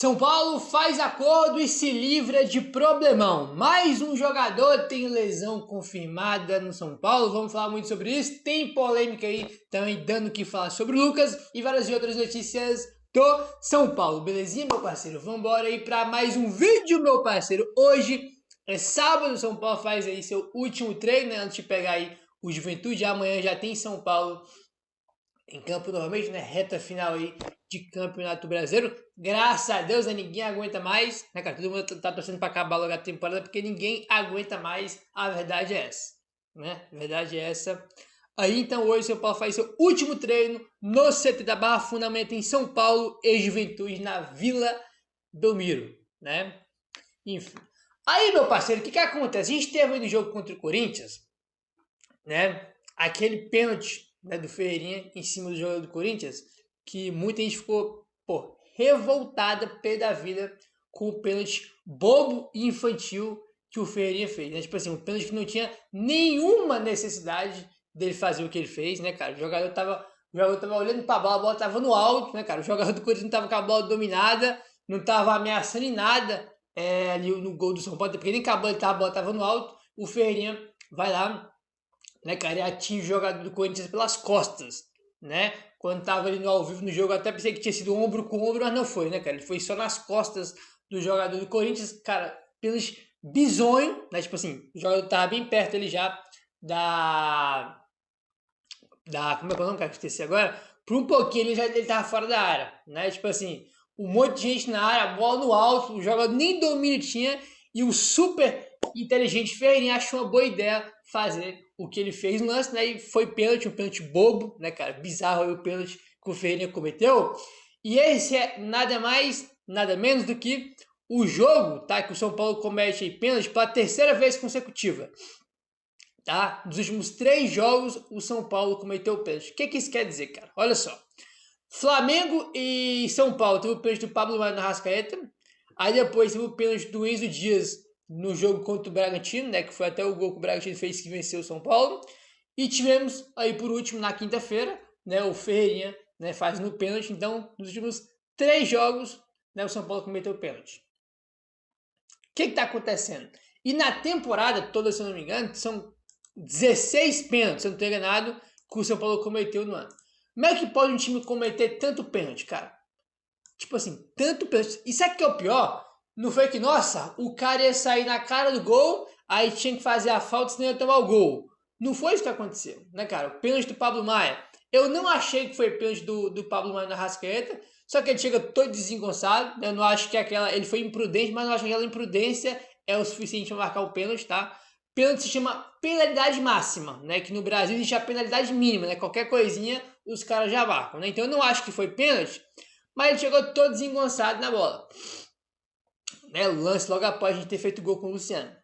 São Paulo faz acordo e se livra de problemão. Mais um jogador tem lesão confirmada no São Paulo. Vamos falar muito sobre isso. Tem polêmica aí também dando o que falar sobre o Lucas e várias outras notícias do São Paulo. Belezinha, meu parceiro? Vamos embora aí para mais um vídeo, meu parceiro. Hoje é sábado, São Paulo faz aí seu último treino, né? Antes de pegar aí o Juventude. Amanhã já tem São Paulo em campo novamente, né? Reta final aí de Campeonato Brasileiro. Graças a Deus, né? Ninguém aguenta mais, né, cara? Todo mundo tá torcendo para acabar logo a temporada porque ninguém aguenta mais. A verdade é essa, né? A verdade é essa. Aí então hoje o São Paulo faz seu último treino no CT da Barra Fundamento em São Paulo e Juventude na Vila Belmiro, né? Enfim. Aí, meu parceiro, o que acontece? A gente teve aí no jogo contra o Corinthians, né? Aquele pênalti, né, do Ferreirinha em cima do jogador do Corinthians, que muita gente ficou, revoltada pé da vida com o pênalti bobo e infantil que o Ferreirinha fez, né? Tipo assim, um pênalti que não tinha nenhuma necessidade dele fazer o que ele fez, né, cara? O jogador tava olhando pra bola, a bola tava no alto, né, cara? O jogador do Corinthians não tava com a bola dominada, não tava ameaçando em nada ali no gol do São Paulo, porque nem acabou, a bola tava no alto, o Ferreirinha vai lá, né, cara, e atinge o jogador do Corinthians pelas costas, né? Quando tava ali no ao vivo no jogo, eu até pensei que tinha sido ombro com ombro, mas não foi, né, cara? Ele foi só nas costas do jogador do Corinthians, cara, pelos bizonho, né? Tipo assim, o jogador tava bem perto ali já como é que é o nome, cara? Esqueci agora. Por um pouquinho ele tava fora da área, né? Tipo assim, um monte de gente na área, a bola no alto, o jogador nem domínio tinha e o super inteligente Ferreirinha achou uma boa ideia fazer o que ele fez no lance, né? E foi pênalti, um pênalti bobo, né, cara? Bizarro aí o pênalti que o Ferreirinha cometeu. E esse é nada mais, nada menos do que o jogo, tá? Que o São Paulo comete aí pênalti pela terceira vez consecutiva. Tá? Nos últimos 3 jogos, o São Paulo cometeu pênalti. O que isso quer dizer, cara? Olha só. Flamengo e São Paulo teve o pênalti do Pablo Maia na Arrascaeta. Aí depois teve o pênalti do Enzo Dias no jogo contra o Bragantino, né? Que foi até o gol que o Bragantino fez que venceu o São Paulo. E tivemos aí por último na quinta-feira, né? O Ferreirinha, né, faz no pênalti. Então, nos últimos 3 jogos, né, o São Paulo cometeu pênalti. O que está acontecendo? E na temporada toda, se eu não me engano, são 16 pênaltis, se eu não estou enganado, que o São Paulo cometeu no ano. Como é que pode um time cometer tanto pênalti, cara? Tipo assim, tanto pênalti. E sabe o que é o pior? Não foi que, nossa, o cara ia sair na cara do gol, aí tinha que fazer a falta, senão ia tomar o gol. Não foi isso que aconteceu, né, cara? O pênalti do Pablo Maia. Eu não achei que foi pênalti do Pablo Maia na Arrascaeta, só que ele chega todo desengonçado. Eu não acho que ele foi imprudente, mas não acho que aquela imprudência é o suficiente para marcar o pênalti, tá? Pênalti se chama penalidade máxima, né? Que no Brasil existe a penalidade mínima, né? Qualquer coisinha os caras já marcam, né? Então eu não acho que foi pênalti, mas ele chegou todo desengonçado na bola. Né? O lance logo após a gente ter feito gol com o Luciano.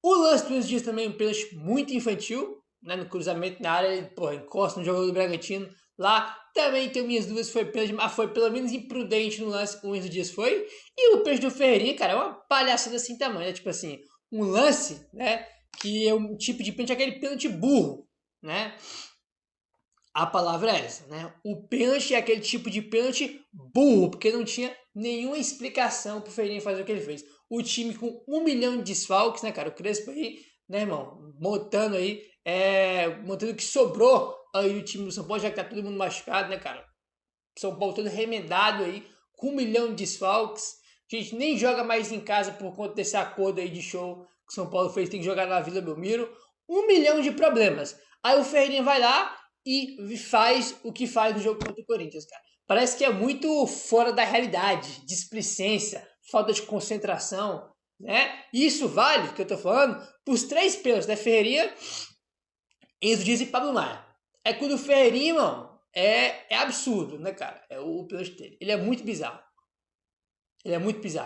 O lance dos dias também, um pênalti muito infantil, né? No cruzamento na área, ele, encosta no jogador do Bragantino. Lá também tenho minhas dúvidas se foi pênalti, mas foi pelo menos imprudente no lance, o Enzo Dias foi. E o pênalti do Ferreirinha, cara, é uma palhaçada assim tamanho, né? Tipo assim, um lance, né, que é um tipo de pênalti, aquele pênalti burro, né? A palavra é essa, né? O pênalti é aquele tipo de pênalti burro, porque não tinha nenhuma explicação pro Ferreirinha fazer o que ele fez. O time com 1 milhão de desfalques, né, cara? O Crespo aí, né, irmão? Montando o que sobrou aí do time do São Paulo, já que tá todo mundo machucado, né, cara? São Paulo todo remendado aí, com 1 milhão de desfalques. A gente nem joga mais em casa por conta desse acordo aí de show que o São Paulo fez, tem que jogar na Vila Belmiro. 1 milhão de problemas. Aí o Ferreirinha vai lá e faz o que faz no jogo contra o Corinthians, cara. Parece que é muito fora da realidade, displicência, falta de concentração, né? Isso vale, que eu tô falando, pros 3 pênaltis, né? Ferreirinha, Enzo Dias e Pablo Maia. É quando o Ferreirinha, irmão, é absurdo, né, cara? É o pênalti dele. Ele é muito bizarro.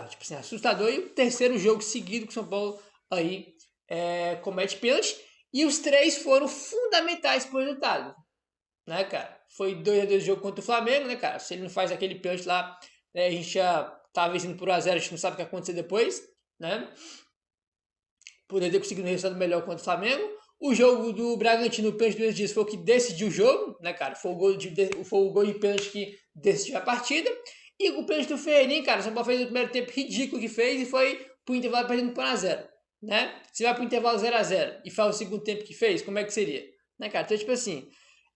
Tipo assim, assustador. E o terceiro jogo seguido que o São Paulo aí comete pênalti. E os 3 foram fundamentais pro resultado, né, cara? Foi 2-2 o jogo contra o Flamengo, né, cara? Se ele não faz aquele pênalti lá, né, a gente já tava vencendo por 1-0, a gente não sabe o que vai acontecer depois, né? Poderia ter conseguido um resultado melhor contra o Flamengo. O jogo do Bragantino, o pênalti do Dias foi o que decidiu o jogo, né, cara? Foi o gol de pênalti que decidiu a partida. E o pênalti do Ferreirinha, cara, o São Paulo fez o primeiro tempo ridículo que fez e foi pro intervalo perdendo por 1-0, né? Se vai pro intervalo 0-0 e faz o segundo tempo que fez, como é que seria? Né, cara? Então, tipo assim,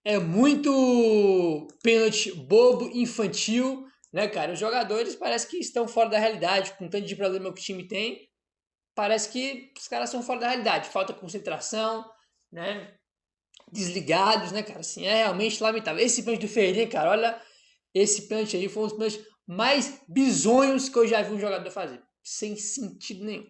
é muito pênalti bobo, infantil, né, cara? Os jogadores parece que estão fora da realidade, com tanto de problema que o time tem, parece que os caras são fora da realidade, falta concentração, né? Desligados, né, cara? Assim, é realmente lamentável. Esse pênalti do Ferreirinha, cara, olha, esse pênalti aí foi um dos pênaltis mais bizonhos que eu já vi um jogador fazer. Sem sentido nenhum.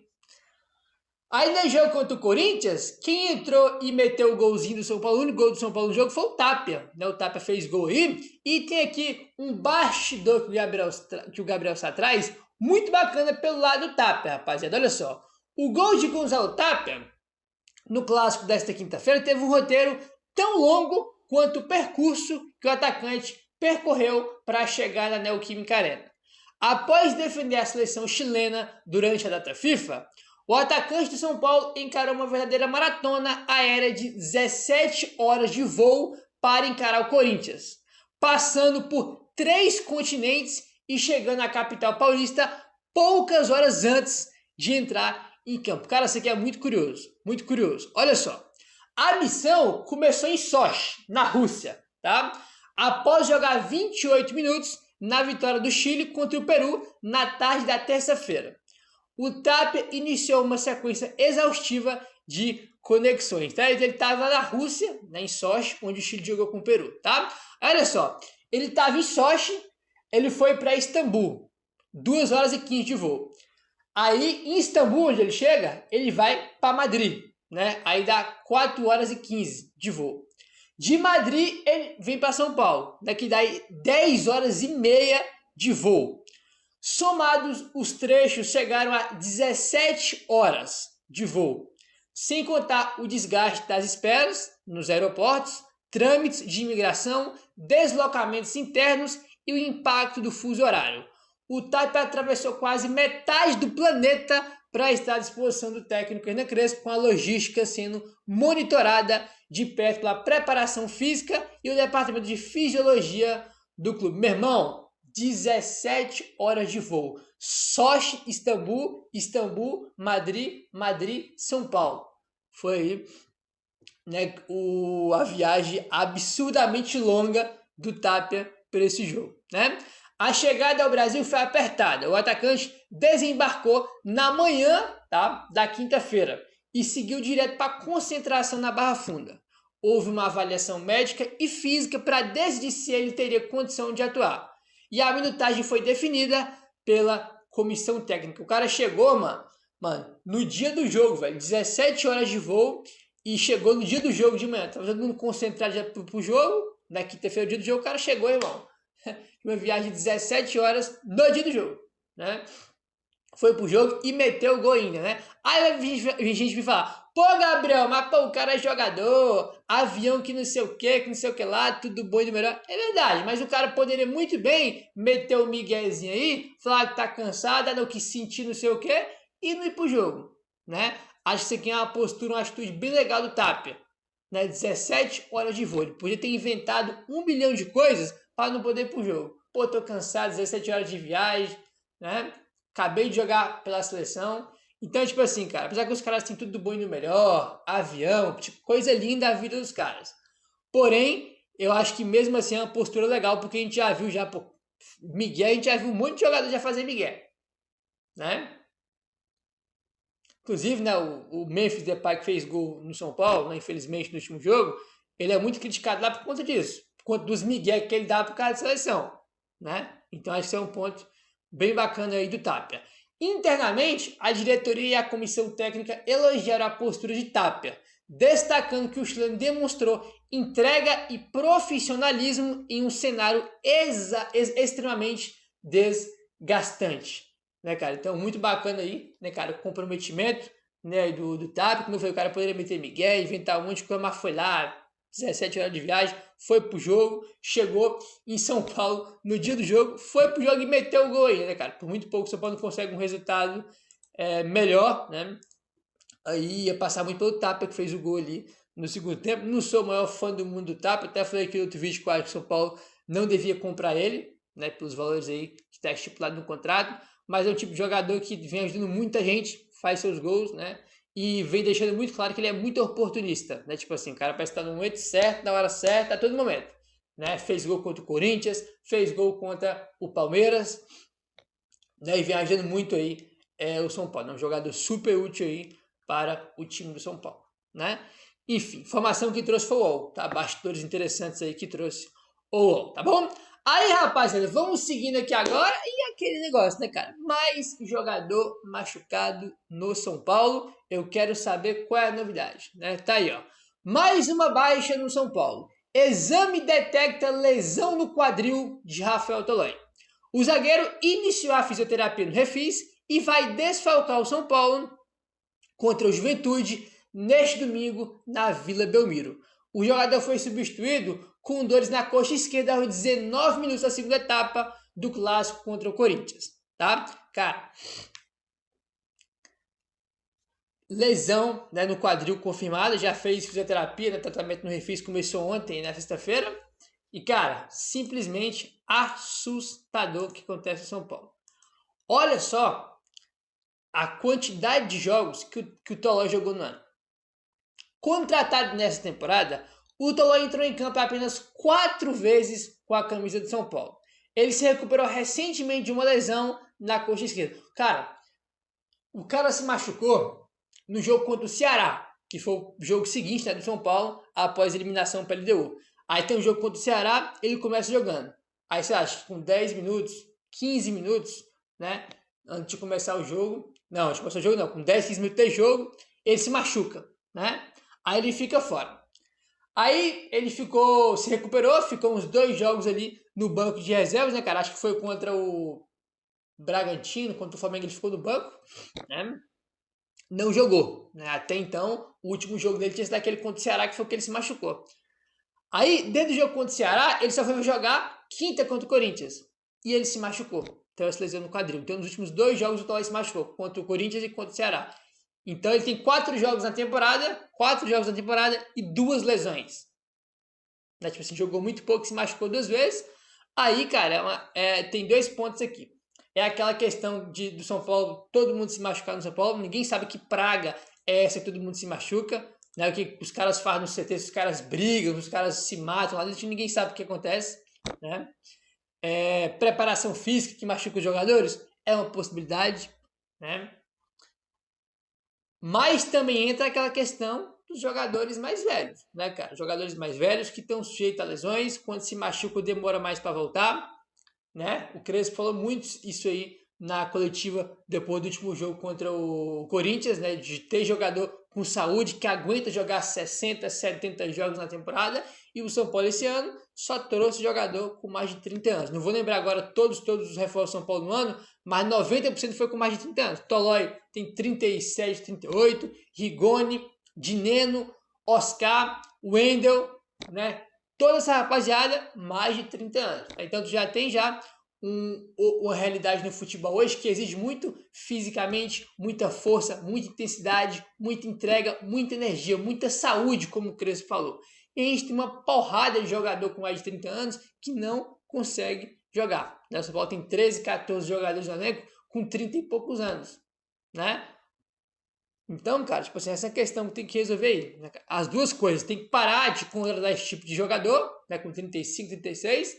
Aí no jogo contra o Corinthians, quem entrou e meteu o golzinho do São Paulo, o único gol do São Paulo no jogo foi o Tapia, né? O Tapia fez gol aí. E tem aqui um bastidor que o Gabriel Sá traz, muito bacana pelo lado do Tapia, rapaziada. Olha só, o gol de Gonzalo Tapia, no clássico desta quinta-feira, teve um roteiro tão longo quanto o percurso que o atacante percorreu para chegar na Neoquímica Arena. Após defender a seleção chilena durante a data FIFA, o atacante do São Paulo encarou uma verdadeira maratona aérea de 17 horas de voo para encarar o Corinthians, passando por 3 continentes e chegando à capital paulista poucas horas antes de entrar em campo. Cara, isso aqui é muito curioso, muito curioso. Olha só, a missão começou em Sochi, na Rússia, tá? Após jogar 28 minutos na vitória do Chile contra o Peru na tarde da terça-feira. O Tapia iniciou uma sequência exaustiva de conexões, tá? Ele estava na Rússia, né, em Sochi, onde o Chile jogou com o Peru, tá? Olha só, ele estava em Sochi, ele foi para Istambul, 2 horas e 15 de voo. Aí, em Istambul, onde ele chega, ele vai para Madrid, né? Aí dá 4 horas e 15 de voo. De Madrid, ele vem para São Paulo, né? Que dá 10 horas e meia de voo. Somados, os trechos chegaram a 17 horas de voo, sem contar o desgaste das esperas nos aeroportos, trâmites de imigração, deslocamentos internos e o impacto do fuso horário. O Tapia atravessou quase metade do planeta para estar à disposição do técnico Hernan Crespo, com a logística sendo monitorada de perto pela preparação física e o departamento de fisiologia do clube. Meu irmão, 17 horas de voo. Sochi, Istambul, Istambul, Madrid, Madrid, São Paulo. Foi aí, né, a viagem absurdamente longa do Tapia para esse jogo, né? A chegada ao Brasil foi apertada. O atacante desembarcou na manhã, tá, da quinta-feira e seguiu direto para a concentração na Barra Funda. Houve uma avaliação médica e física para decidir se ele teria condição de atuar. E a minutagem foi definida pela comissão técnica. O cara chegou, mano, no dia do jogo, velho. 17 horas de voo e chegou no dia do jogo de manhã. Tava todo mundo concentrado já pro jogo. Na quinta-feira, dia do jogo, o cara chegou, irmão. Uma viagem de 17 horas no dia do jogo, né? Foi pro jogo e meteu o gol ainda, né? Aí a gente me falar, pô, Gabriel, mas pô, o cara é jogador, avião que não sei o que lá, tudo bom e do melhor. É verdade, mas o cara poderia muito bem meter o miguezinho aí, falar que tá cansado, não quis sentir não sei o que, e não ir pro jogo, né? Acho que isso aqui é uma postura, uma atitude bem legal do Tapia, né? 17 horas de voo. Ele podia ter inventado 1 bilhão de coisas para não poder ir pro jogo. Pô, tô cansado, 17 horas de viagem, né? Acabei de jogar pela seleção. Então, tipo assim, cara, apesar que os caras têm tudo do bom e do melhor, avião, tipo, coisa linda a vida dos caras. Porém, eu acho que mesmo assim é uma postura legal, porque a gente já viu pô, Miguel, a gente já viu um monte de jogador já fazer Miguel, né? Inclusive, né, o Memphis Depay que fez gol no São Paulo, né, infelizmente no último jogo, ele é muito criticado lá por conta disso, por conta dos Miguel que ele dá pro cara de seleção, né? Então acho que é um ponto bem bacana aí do Tapia. Internamente, a diretoria e a comissão técnica elogiaram a postura de Tapia, destacando que o chileno demonstrou entrega e profissionalismo em um cenário extremamente desgastante, né, cara? Então, muito bacana aí, né, cara, o comprometimento, né, do Tapia, como foi, o cara poderia meter Miguel, inventar um monte de coisa, mas foi lá, 17 horas de viagem, foi pro jogo, chegou em São Paulo no dia do jogo, foi pro jogo e meteu o gol aí, né, cara? Por muito pouco o São Paulo não consegue um resultado melhor, né? Aí ia passar muito pelo Tapia que fez o gol ali no segundo tempo. Não sou o maior fã do mundo do Tapia, até falei aqui no outro vídeo que o São Paulo não devia comprar ele, né, pelos valores aí que está estipulado no contrato, mas é um tipo de jogador que vem ajudando muita gente, faz seus gols, né, e vem deixando muito claro que ele é muito oportunista, né, tipo assim, o cara parece estar no momento certo, na hora certa, a todo momento, né, fez gol contra o Corinthians, fez gol contra o Palmeiras, né, e vem ajudando muito aí o São Paulo, é um jogador super útil aí para o time do São Paulo, né. Enfim, informação que trouxe foi o UOL, tá? Bastidores interessantes aí que trouxe o UOL, tá bom? Aí, rapaziada, vamos seguindo aqui agora e aquele negócio, né, cara? Mais jogador machucado no São Paulo. Eu quero saber qual é a novidade, né? Tá aí, ó. Mais uma baixa no São Paulo. Exame detecta lesão no quadril de Rafael Tolói. O zagueiro iniciou a fisioterapia no Refis e vai desfalcar o São Paulo contra o Juventude neste domingo na Vila Belmiro. O jogador foi substituído com dores na coxa esquerda aos 19 minutos da segunda etapa do clássico contra o Corinthians, tá? Cara, lesão, né, no quadril confirmada, já fez fisioterapia, né, tratamento no Refis, começou ontem, na sexta-feira. E, cara, simplesmente assustador o que acontece em São Paulo. Olha só a quantidade de jogos que o Tolói jogou no ano. Contratado nessa temporada, o Tolói entrou em campo apenas 4 vezes com a camisa de São Paulo. Ele se recuperou recentemente de uma lesão na coxa esquerda. Cara, o cara se machucou no jogo contra o Ceará, que foi o jogo seguinte, né, do São Paulo, após a eliminação para a LDU. Aí tem um jogo contra o Ceará, ele começa jogando. Aí você acha, com 10 minutos, 15 minutos, né, antes de começar o jogo, não, antes de começar o jogo não, com 10, 15 minutos de jogo, ele se machuca, né? Aí ele fica fora. Aí ele se recuperou, ficou uns 2 jogos ali no banco de reservas, né, cara? Acho que foi contra o Bragantino, contra o Flamengo ele ficou no banco, né? Não jogou, né? Até então, o último jogo dele tinha sido aquele contra o Ceará, que foi que ele se machucou. Aí, dentro do jogo contra o Ceará, ele só foi jogar quinta contra o Corinthians. E ele se machucou. Então, ele se lesionou no quadril. Então, nos últimos 2 jogos, o Tolói se machucou. Contra o Corinthians e contra o Ceará. Então, ele tem 4 jogos na temporada. 4 jogos na temporada e 2 lesões. Né? Tipo assim, jogou muito pouco, se machucou 2 vezes. Aí, cara, tem 2 pontos aqui. É aquela questão do São Paulo, todo mundo se machucar no São Paulo. Ninguém sabe que praga é essa que todo mundo se machuca. Né, o que os caras fazem no CT, os caras brigam, os caras se matam, lá dentro ninguém sabe o que acontece. Né? Preparação física que machuca os jogadores é uma possibilidade. Né? Mas também entra aquela questão dos jogadores mais velhos. Né, cara? Jogadores mais velhos que estão sujeitos a lesões, quando se machucam demora mais para voltar. Né? O Crespo falou muito isso aí na coletiva depois do último jogo contra o Corinthians, né, de ter jogador com saúde que aguenta jogar 60, 70 jogos na temporada, e o São Paulo esse ano só trouxe jogador com mais de 30 anos. Não vou lembrar agora todos os reforços do São Paulo no ano, mas 90% foi com mais de 30 anos. Tolói tem 37, 38, Rigoni, Dineno, Oscar, Wendel, né? Toda essa rapaziada, mais de 30 anos. Então tu já tem uma realidade no futebol hoje que exige muito fisicamente, muita força, muita intensidade, muita entrega, muita energia, muita saúde, como o Crespo falou. E a gente tem uma porrada de jogador com mais de 30 anos que não consegue jogar. O São Paulo tem 13, 14 jogadores no elenco com 30 e poucos anos, né? Então, cara, tipo assim, essa questão que tem que resolver aí. Né? As duas coisas, tem que parar de contratar esse tipo de jogador, né, com 35, 36,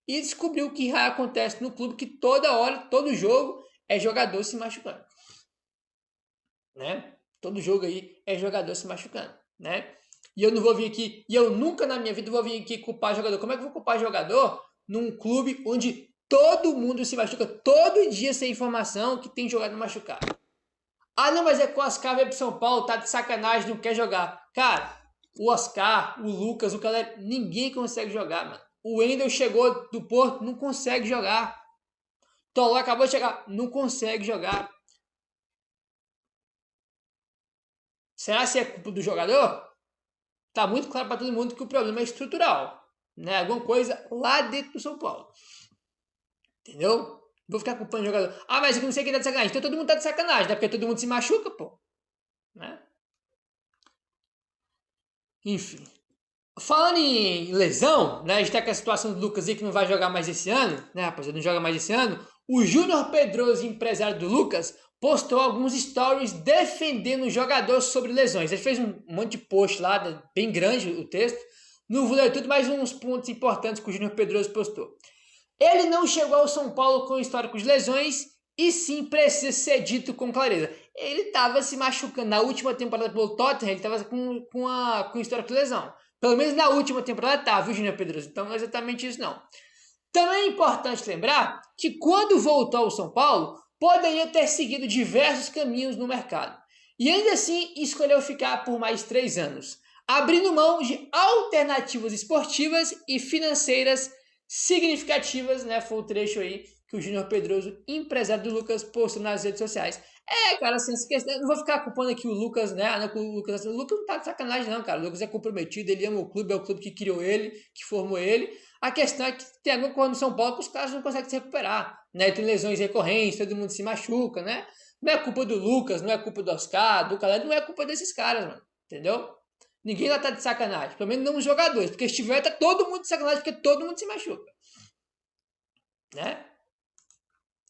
e descobrir o que acontece no clube, que toda hora, todo jogo, é jogador se machucando. Né? Todo jogo aí é jogador se machucando, né? E eu não vou vir aqui, e eu nunca na minha vida vou vir aqui culpar jogador. Como é que eu vou culpar jogador num clube onde todo mundo se machuca, todo dia sem informação que tem jogador machucado? Ah, não, mas é que o Oscar veio pro São Paulo, tá de sacanagem, não quer jogar. Cara, o Oscar, o Lucas, o Caleb, ninguém consegue jogar, mano. O Wendel chegou do Porto, não consegue jogar. Toló acabou de chegar, não consegue jogar. Será que é culpa do jogador? Tá muito claro para todo mundo que o problema é estrutural. Né? Alguma coisa lá dentro do São Paulo. Entendeu? Vou ficar culpando o jogador. Ah, mas eu não sei quem tá de sacanagem. Então todo mundo tá de sacanagem, né? Porque todo mundo se machuca, pô. Né? Enfim. Falando em lesão, né? A gente tá com a situação do Lucas aí que não vai jogar mais esse ano, né, rapaziada? Não joga mais esse ano. O Júnior Pedroso, empresário do Lucas, postou alguns stories defendendo o jogador sobre lesões. Ele fez um monte de post lá, bem grande o texto. Não vou ler tudo, mas uns pontos importantes que o Júnior Pedroso postou. Ele não chegou ao São Paulo com histórico de lesões e sim precisa ser dito com clareza. Ele estava se machucando na última temporada pelo Tottenham, ele estava com histórico de lesão. Pelo menos na última temporada estava, viu, Júnior Pedroso? Então não é exatamente isso não. Também é importante lembrar que quando voltou ao São Paulo, poderia ter seguido diversos caminhos no mercado. E ainda assim escolheu ficar por mais 3 anos, abrindo mão de alternativas esportivas e financeiras significativas, né? Foi o trecho aí que o Júnior Pedroso, empresário do Lucas, postou nas redes sociais. Cara, assim, essa questão, eu não vou ficar culpando aqui o Lucas, né? O Lucas não tá de sacanagem, não, cara. O Lucas é comprometido, ele ama o clube, é o clube que criou ele, que formou ele. A questão é que tem alguma coisa no São Paulo que os caras não conseguem se recuperar, né? Tem lesões recorrentes, todo mundo se machuca, né? Não é culpa do Lucas, não é culpa do Oscar, do Calé, não é culpa desses caras, mano. Entendeu? Ninguém lá tá de sacanagem. Pelo menos não os jogadores. Porque se tiver, tá todo mundo de sacanagem, porque todo mundo se machuca. Né?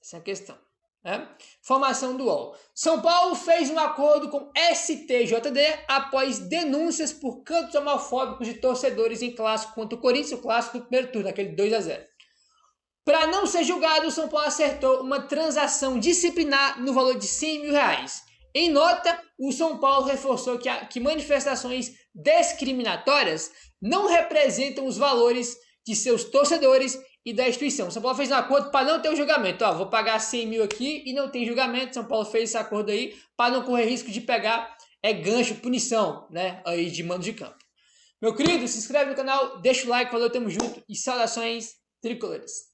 Essa é a questão. Né? Formação do UOL. São Paulo fez um acordo com STJD após denúncias por cantos homofóbicos de torcedores em clássico contra o Corinthians, o clássico do primeiro turno, aquele 2-0. Para não ser julgado, o São Paulo acertou uma transação disciplinar no valor de R$100 mil. Em nota, o São Paulo reforçou que manifestações discriminatórias não representam os valores de seus torcedores e da instituição. O São Paulo fez um acordo para não ter o julgamento. Vou pagar 100 mil aqui e não tem julgamento. São Paulo fez esse acordo aí para não correr risco de pegar gancho, punição, né, aí de mando de campo. Meu querido, se inscreve no canal, deixa o like, valeu, tamo junto e saudações tricolores.